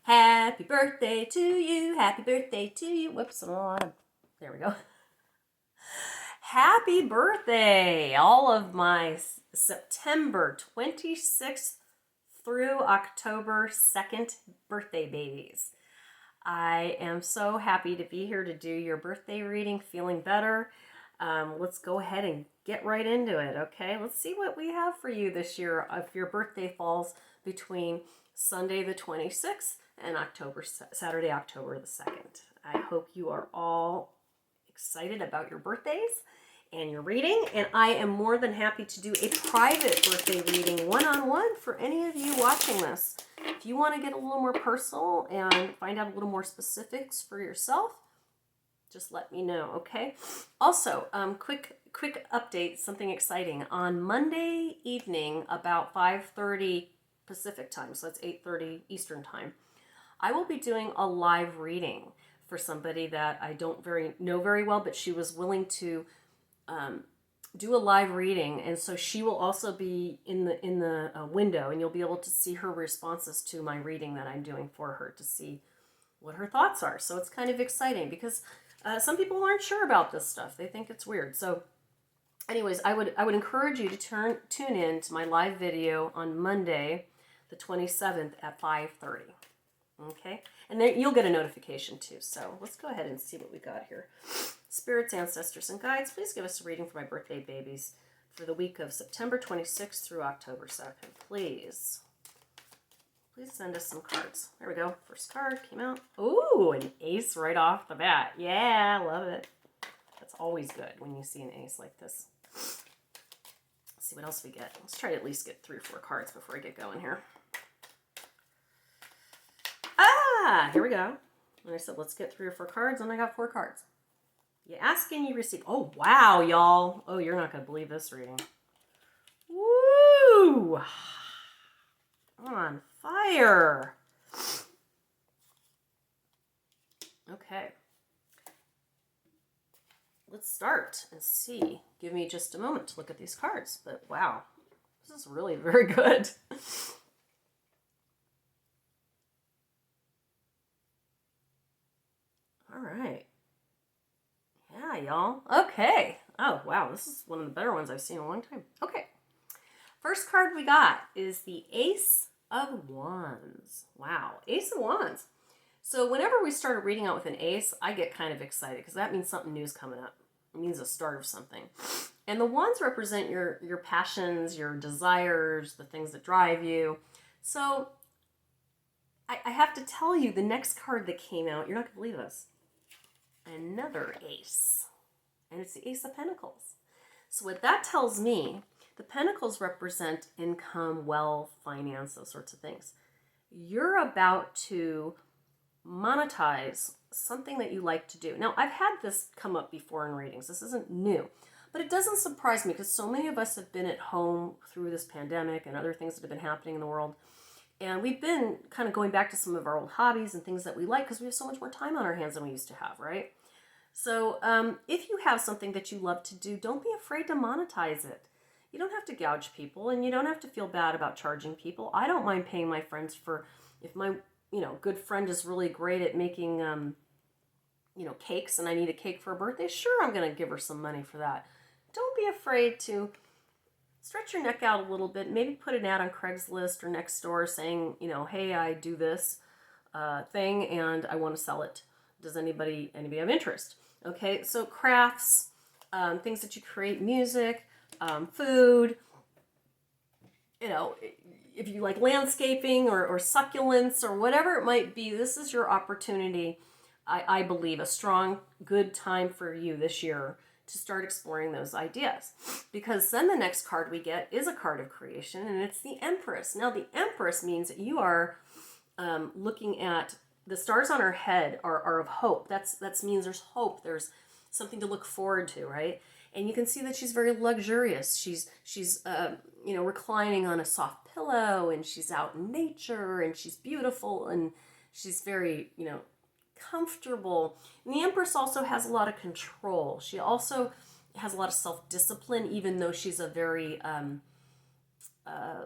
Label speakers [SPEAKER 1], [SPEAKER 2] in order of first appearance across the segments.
[SPEAKER 1] Happy birthday to you. Happy birthday to you. Whoops, there we go. Happy birthday, all of my September 26th through October 2nd birthday babies. I am so happy to be here to do your birthday reading, feeling better. Let's go ahead and get right into it, okay? Let's see what we have for you this year if your birthday falls between Sunday the 26th and Saturday, October the 2nd. I hope you are all excited about your birthdays and your reading, and I am more than happy to do a private birthday reading one-on-one for any of you watching this. If you want to get a little more personal and find out a little more specifics for yourself, just let me know, okay? Also, quick update, something exciting. On Monday evening, about 5:30 Pacific time, so that's 8:30 Eastern time, I will be doing a live reading for somebody that I don't know very well, but she was willing to do a live reading, and so she will also be in the window, and you'll be able to see her responses to my reading that I'm doing for her to see what her thoughts are. So it's kind of exciting because some people aren't sure about this stuff. They think it's weird. So anyways, I would encourage you to tune in to my live video on Monday, the 27th at 5:30. Okay? And then you'll get a notification too. So let's go ahead and see what we got here. Spirits, ancestors, and guides, please give us a reading for my birthday babies for the week of September 26th through October 2nd. Please send us some cards. There we go. First card came out. Ooh, an ace right off the bat. Yeah, love it. That's always good when you see an ace like this. Let's see what else we get. Let's try to at least get 3 or 4 cards before I get going here. Here we go. And I said, let's get 3 or 4 cards, and I got 4 cards. You ask and you receive. Oh, wow, y'all. Oh, you're not going to believe this reading. Woo! On fire. Okay. Let's start and see. Give me just a moment to look at these cards. But wow, this is really very good. All right. Yeah, y'all. Okay. Oh, wow. This is one of the better ones I've seen in a long time. Okay. First card we got is the Ace of Wands. Wow. Ace of Wands. So whenever we start a reading out with an ace, I get kind of excited because that means something new is coming up. It means the start of something. And the wands represent your passions, your desires, the things that drive you. So I have to tell you, the next card that came out, you're not going to believe this. Another ace. And it's the Ace of Pentacles. So what that tells me, the Pentacles represent income, wealth, finance, those sorts of things. You're about to monetize something that you like to do. Now, I've had this come up before in readings. This isn't new. But it doesn't surprise me because so many of us have been at home through this pandemic and other things that have been happening in the world. And we've been kind of going back to some of our old hobbies and things that we like because we have so much more time on our hands than we used to have, right? So if you have something that you love to do, don't be afraid to monetize it. You don't have to gouge people, and you don't have to feel bad about charging people. I don't mind paying my friends for, if my good friend is really great at making cakes and I need a cake for a birthday, sure, I'm going to give her some money for that. Don't be afraid to stretch your neck out a little bit. Maybe put an ad on Craigslist or Nextdoor saying, hey, I do this thing and I want to sell it. Does anybody have interest? Okay, so crafts, things that you create, music, food, if you like landscaping or succulents or whatever it might be, this is your opportunity, I believe, a strong, good time for you this year to start exploring those ideas. Because then the next card we get is a card of creation, and it's the Empress. Now, the Empress means that you are looking at the stars on her head are of hope. That means there's hope. There's something to look forward to, right? And you can see that she's very luxurious. She's reclining on a soft pillow, and she's out in nature, and she's beautiful, and she's very, comfortable. And the Empress also has a lot of control. She also has a lot of self-discipline, even though she's a very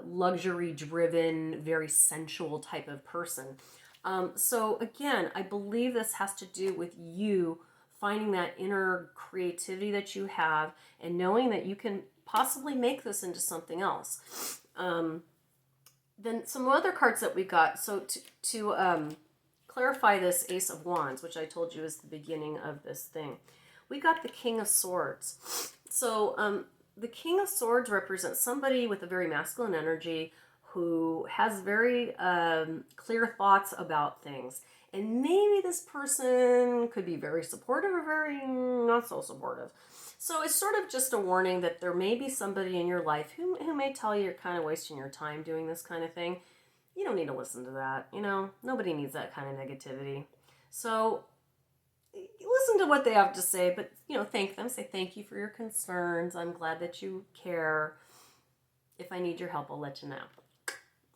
[SPEAKER 1] luxury-driven, very sensual type of person. So again, I believe this has to do with you finding that inner creativity that you have and knowing that you can possibly make this into something else. Then some other cards that we got. So to clarify this Ace of Wands, which I told you is the beginning of this thing, we got the King of Swords. So the King of Swords represents somebody with a very masculine energy who has very clear thoughts about things. And maybe this person could be very supportive or very not so supportive. So it's sort of just a warning that there may be somebody in your life who may tell you you're kind of wasting your time doing this kind of thing. You don't need to listen to that. You know, nobody needs that kind of negativity. So listen to what they have to say, but, you know, thank them. Say thank you for your concerns. I'm glad that you care. If I need your help, I'll let you know.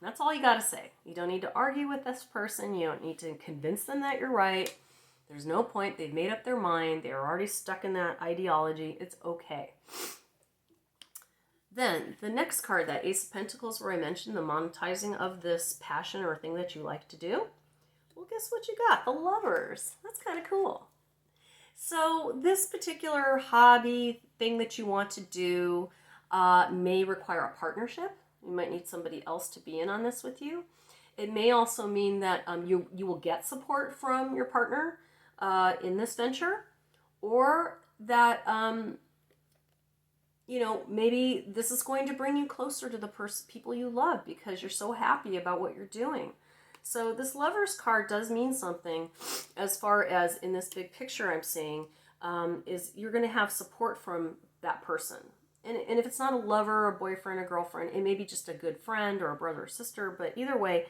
[SPEAKER 1] That's all you got to say. You don't need to argue with this person. You don't need to convince them that you're right. There's no point. They've made up their mind. They're already stuck in that ideology. It's okay. Then the next card, that Ace of Pentacles, where I mentioned the monetizing of this passion or thing that you like to do. Well, guess what you got? The Lovers. That's kind of cool. So this particular hobby thing that you want to do may require a partnership. You might need somebody else to be in on this with you. It may also mean that you will get support from your partner in this venture, or that you know, maybe this is going to bring you closer to the people you love because you're so happy about what you're doing. So this Lovers card does mean something as far as in this big picture I'm seeing, is you're going to have support from that person. And if it's not a lover, a boyfriend, a girlfriend, it may be just a good friend or a brother or sister. But either way,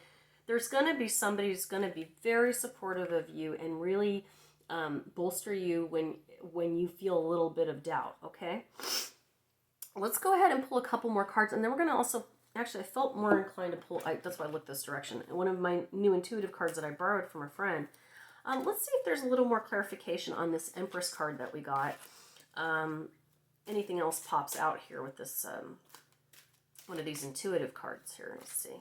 [SPEAKER 1] there's going to be somebody who's going to be very supportive of you and really bolster you when you feel a little bit of doubt, okay? Let's go ahead and pull a couple more cards. And then we're going to also, actually, I felt more inclined to pull, that's why I looked this direction. One of my new intuitive cards that I borrowed from a friend. Let's see if there's a little more clarification on this Empress card that we got. Anything else pops out here with this, one of these intuitive cards here. Let's see.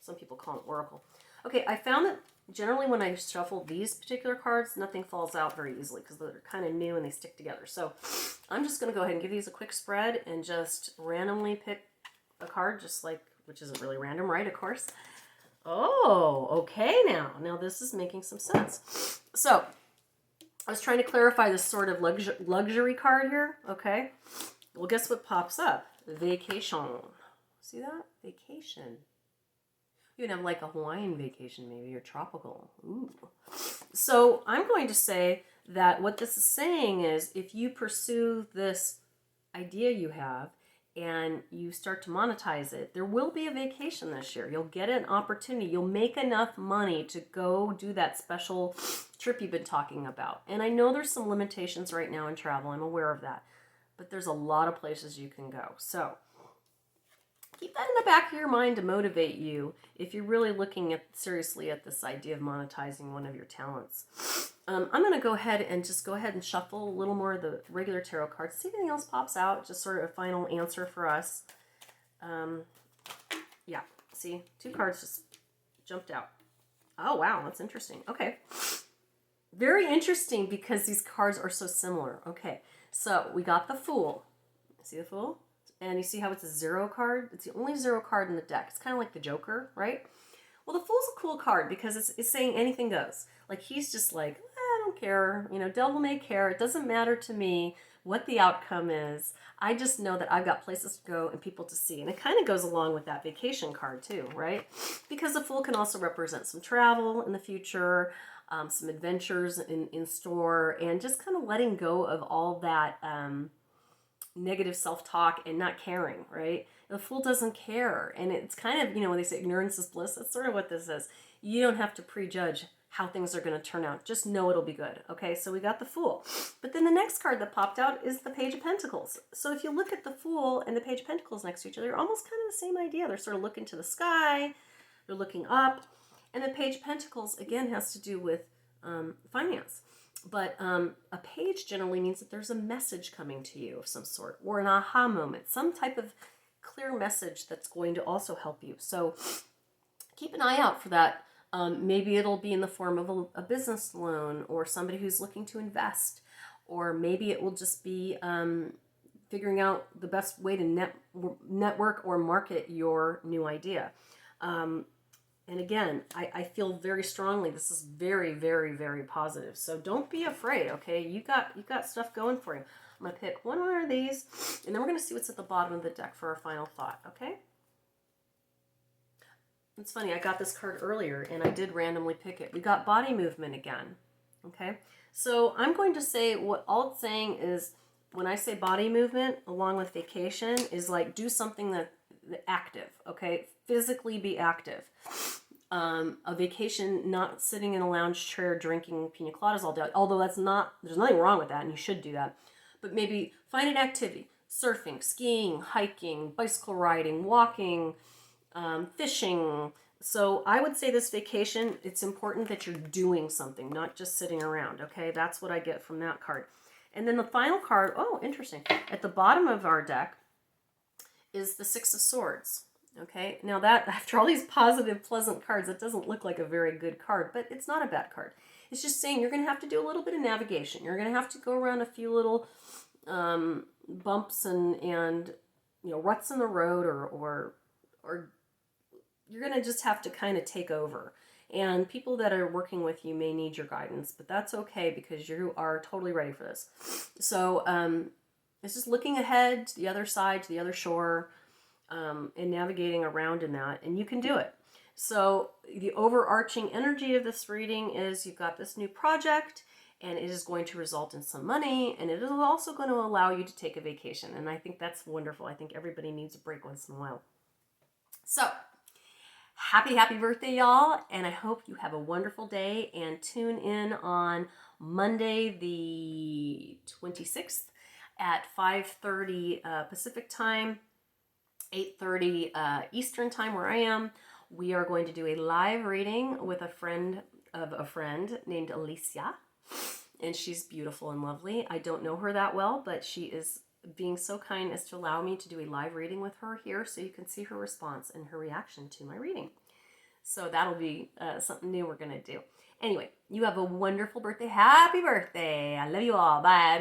[SPEAKER 1] Some people call it Oracle. Okay, I found that generally when I shuffle these particular cards, nothing falls out very easily because they're kind of new and they stick together. So I'm just going to go ahead and give these a quick spread and just randomly pick a card, just like, which isn't really random, right? Of course. Oh, okay now. Now this is making some sense. So I was trying to clarify this sort of luxury card here, okay? Well, guess what pops up? Vacation. See that? Vacation. You can have like a Hawaiian vacation maybe, or tropical. Ooh. So I'm going to say that what this is saying is if you pursue this idea you have and you start to monetize it, there will be a vacation this year. You'll get an opportunity. You'll make enough money to go do that special trip you've been talking about. And I know there's some limitations right now in travel. I'm aware of that. But there's a lot of places you can go. So keep that in the back of your mind to motivate you if you're really looking seriously at this idea of monetizing one of your talents. I'm going to go ahead and shuffle a little more of the regular tarot cards. See if anything else pops out. Just sort of a final answer for us. Yeah, see, 2 cards just jumped out. Oh, wow, that's interesting. Okay. Very interesting because these cards are so similar. Okay, so we got the Fool. See the Fool? And you see how it's a 0 card? It's the only 0 card in the deck. It's kind of like the Joker, right? Well, the Fool's a cool card because it's saying anything goes. Like, he's just like, I don't care. You know, devil may care. It doesn't matter to me what the outcome is. I just know that I've got places to go and people to see. And it kind of goes along with that vacation card too, right? Because the Fool can also represent some travel in the future, some adventures in store, and just kind of letting go of all that negative self-talk and not caring, right? The Fool doesn't care. And it's kind of, you know, when they say ignorance is bliss, that's sort of what this is. You don't have to prejudge how things are going to turn out. Just know it'll be good. Okay, so we got the Fool. But then the next card that popped out is the Page of Pentacles. So if you look at the Fool and the Page of Pentacles next to each other, they're almost kind of the same idea. They're sort of looking to the sky, they're looking up. And the Page of Pentacles, again, has to do with finance. But a page generally means that there's a message coming to you of some sort, or an aha moment, some type of clear message that's going to also help you. So keep an eye out for that Maybe it'll be in the form of a business loan or somebody who's looking to invest. Or maybe it will just be figuring out the best way to network or market your new idea. And again, I feel very strongly this is very, very, very positive. So don't be afraid, okay? You got stuff going for you. I'm going to pick one more of these, and then we're going to see what's at the bottom of the deck for our final thought, okay? It's funny, I got this card earlier, and I did randomly pick it. We got body movement again, okay? So I'm going to say what all it's saying is, when I say body movement along with vacation, is like do something that active, okay? Physically be active. A vacation, not sitting in a lounge chair drinking pina coladas all day, although there's nothing wrong with that, and you should do that. But maybe find an activity: surfing, skiing, hiking, bicycle riding, walking, fishing. So I would say this vacation, it's important that you're doing something, not just sitting around, okay? That's what I get from that card. And then the final card, oh, interesting. At the bottom of our deck is the Six of Swords. Okay, now that, after all these positive, pleasant cards, it doesn't look like a very good card, but it's not a bad card. It's just saying you're going to have to do a little bit of navigation. You're going to have to go around a few little bumps and ruts in the road, or you're going to just have to kind of take over. And people that are working with you may need your guidance, but that's okay because you are totally ready for this. So it's just looking ahead to the other side, to the other shore, and navigating around in that, and you can do it. So the overarching energy of this reading is you've got this new project, and it is going to result in some money, and it is also going to allow you to take a vacation. And I think that's wonderful. I think everybody needs a break once in a while. So happy birthday, y'all, and I hope you have a wonderful day, and tune in on Monday the 26th at 5:30 Pacific time, 8:30 Eastern time where I am. We are going to do a live reading with a friend of a friend named Alicia, and she's beautiful and lovely. I don't know her that well, but she is being so kind as to allow me to do a live reading with her here, so you can see her response and her reaction to my reading. So that'll be something new we're going to do. Anyway, you have a wonderful birthday. Happy birthday. I love you all. Bye.